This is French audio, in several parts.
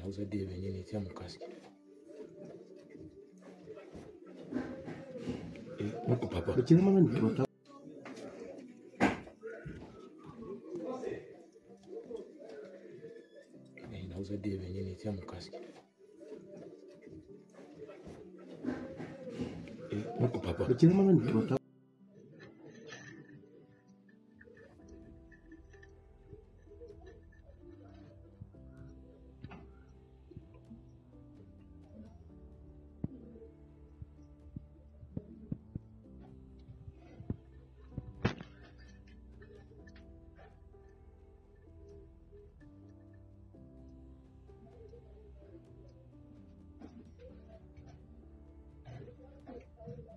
nauza die venye nitia mkaski. Muko papa. Lakini mama ni mtoto. Nauza die venye nitia mkaski. Muko papa. Lakini mama ni mtoto.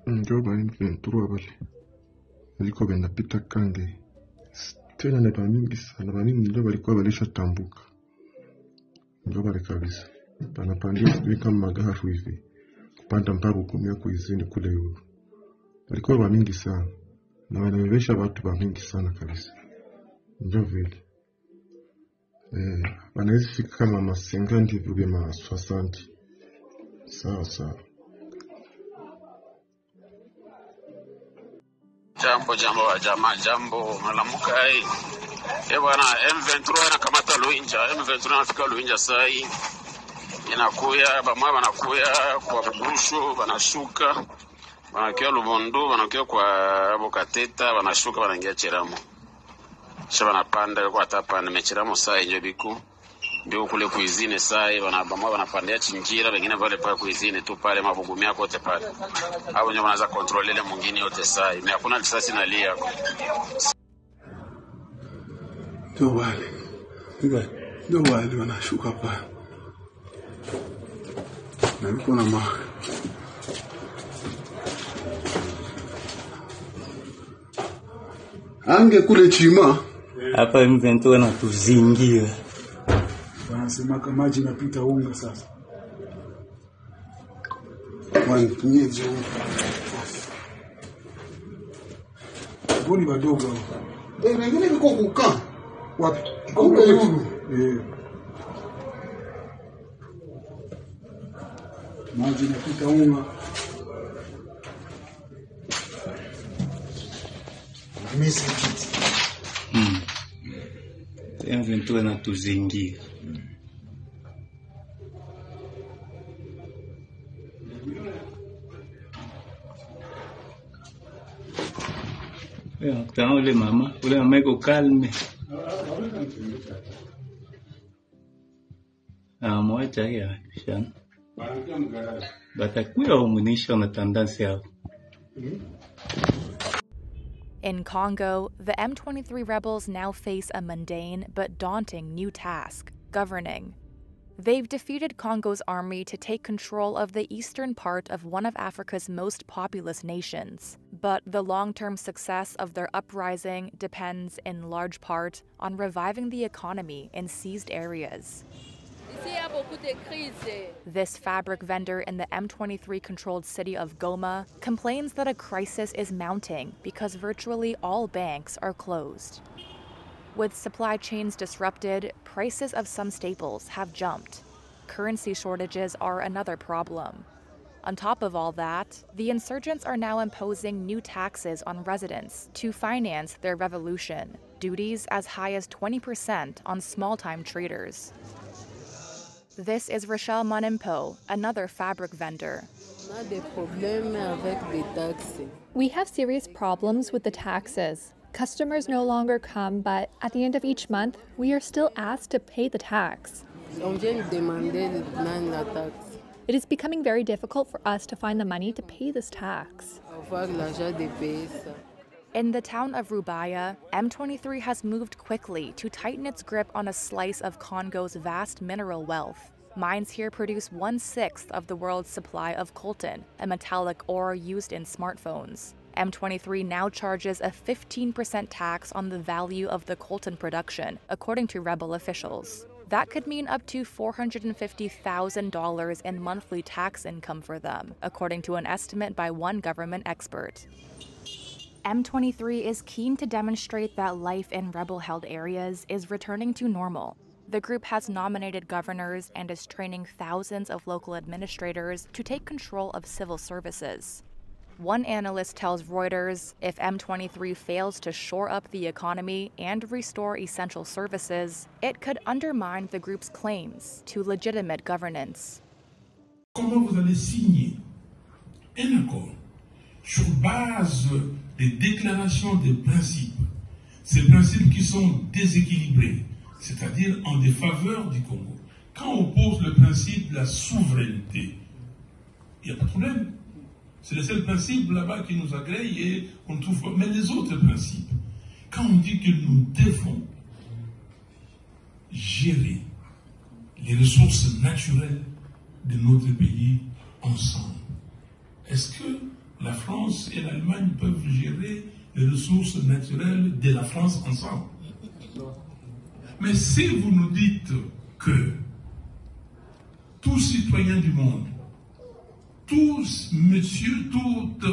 Ndio Ventura wale walikuwa wanapita Kange tena na mingi sana, na mingi ndio walikuwa walishatambuka, ndio wale kabisa panapandia sijui kama magafu hivi kupanda mpaka kumia kuizini kule huko, walikuwa mingi sana na wanawezesha watu mingi sana kabisa, ndio vile wanaweza fika kama masenga ndivyo bema 60 sawa sawa. Jambo wa jamaa, jambo malamuka hii. Bwana M23 anakamata Luinja, M23 anafika Luinja saa hii. Inakuya bamwa wanakuya kwa Bugusho, wanashuka. Wanakia Lubondo, wanakia kwa Bokateta, wanashuka wanaingia Chiramo. Kisha wanapanda kwa tapa na Chiramo saa hiyo biku. Ndio kule kuizine saa hii bamwa wanapandia Chinjira, wengine wale pale kuizine tu pale mabugumia kote pale. Hao ndio wanaanza control ile mwingine yote saa hii. Hakuna risasi na lia hapo. Ndio wale wanashuka pale. Na niko na ange kule Chima hapa M23 anatuzingira. Wanasema kama maji napita unga sasa. Wanyeje unga. Buni badogo. Wengine biko kukaa. Wapi? Kule yulu. Maji napita unga. Misi kiti. M23 anatuzingira. Ule mama iko calme. Mwacha ya shan. Batakuya umunisha na tendency yao. In Congo, the M23 rebels now face a mundane but daunting new task: governing. They've defeated Congo's army to take control of the eastern part of one of Africa's most populous nations. But the long-term success of their uprising depends in large part on reviving the economy in seized areas. This fabric vendor in the M23-controlled city of Goma complains that a crisis is mounting because virtually all banks are closed. With supply chains disrupted, prices of some staples have jumped. Currency shortages are another problem. On top of all that, the insurgents are now imposing new taxes on residents to finance their revolution, duties as high as 20% on small-time traders. This is Rochelle Monimpo, another fabric vendor. We have serious problems with the taxes. Customers no longer come, but at the end of each month, we are still asked to pay the tax. It is becoming very difficult for us to find the money to pay this tax. In the town of Rubaya, M23 has moved quickly to tighten its grip on a slice of Congo's vast mineral wealth. Mines here produce 1/6 of the world's supply of coltan, a metallic ore used in smartphones. M23 now charges a 15% tax on the value of the coltan production, according to rebel officials. That could mean up to $450,000 in monthly tax income for them, according to an estimate by one government expert. M23 is keen to demonstrate that life in rebel-held areas is returning to normal. The group has nominated governors and is training thousands of local administrators to take control of civil services. One analyst tells Reuters if M23 fails to shore up the economy and restore essential services, it could undermine the group's claims to legitimate governance. Comment vous allez signer un accord sur base des déclarations des principes, ces principes qui sont déséquilibrés, c'est-à-dire en défaveur du Congo. Quand on pose le principe de la souveraineté, il n'y a pas de problème. C'est le seul principe là-bas qui nous agrée et on ne trouve pas. Mais les autres principes, quand on dit que nous devons gérer les ressources naturelles de notre pays ensemble, est-ce que la France et l'Allemagne peuvent gérer les ressources naturelles de la France ensemble? Mais si vous nous dites que tout citoyen du monde, tous monsieur, toute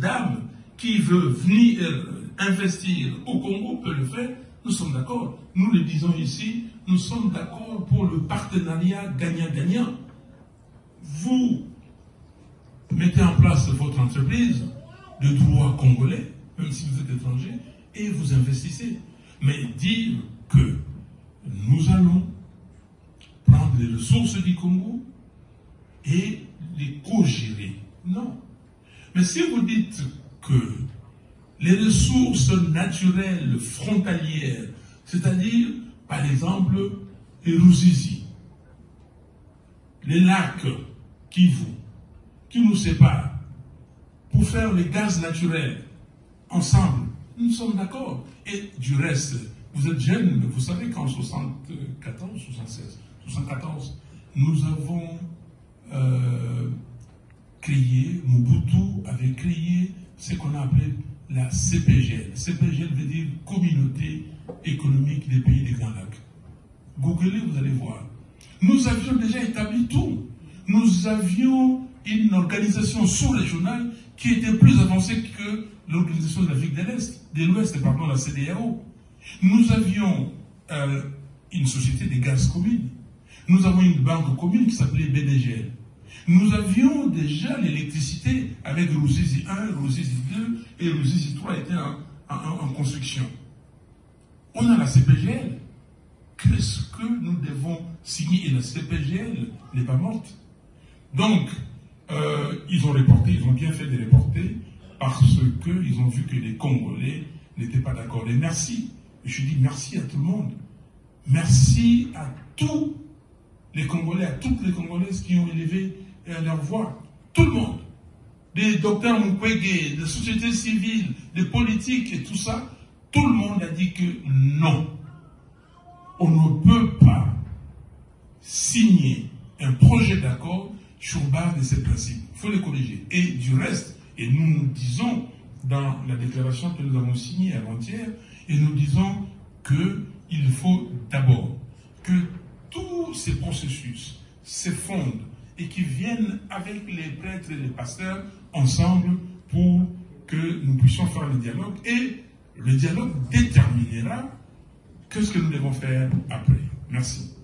dame qui veut venir investir au Congo peut le faire, nous sommes d'accord. Nous le disons ici, nous sommes d'accord pour le partenariat gagnant-gagnant. Vous mettez en place votre entreprise de droit congolais, même si vous êtes étranger, et vous investissez. Mais dire que nous allons prendre les ressources du Congo et les co-gérer, non. Mais si vous dites que les ressources naturelles frontalières, c'est-à-dire, par exemple, les Ruzizi, les lacs Kivu, qui nous séparent, pour faire les gaz naturels ensemble, nous sommes d'accord. Et du reste, vous êtes jeunes, vous savez qu'en 74, nous avons Mobutu avait créé ce qu'on a appelé la CPGL. CPGL veut dire Communauté économique des pays des Grands Lacs. Googlez, vous allez voir. Nous avions déjà établi tout. Nous avions une organisation sous-régionale qui était plus avancée que l'organisation de l'Afrique de l'Ouest, la CEDEAO. Nous avions une société de gaz commune. Nous avons une banque commune qui s'appelait BDGL. Nous avions déjà l'électricité avec Ruzizi 1, Ruzizi 2 et Ruzizi 3 étaient en construction. On a la CPGL. Qu'est-ce que nous devons signer? Et la CPGL n'est pas morte. Donc, ils ont reporté, ils ont bien fait de reporter parce qu'ils ont vu que les Congolais n'étaient pas d'accord. Et merci. Je dis merci à tout le monde. Merci à tous les Congolais, à toutes les Congolaises qui ont élevé leur voix. Tout le monde. Des docteurs Mukwege, des sociétés civiles, des politiques et tout ça. Tout le monde a dit que non. On ne peut pas signer un projet d'accord sur base de ces principes. Il faut les corriger. Et du reste, et nous disons dans la déclaration que nous avons signée avant-hier, et nous disons qu'il faut d'abord que tous ces processus se fondent et qui viennent avec les prêtres et les pasteurs ensemble pour que nous puissions faire le dialogue. Et le dialogue déterminera ce que nous devons faire après. Merci.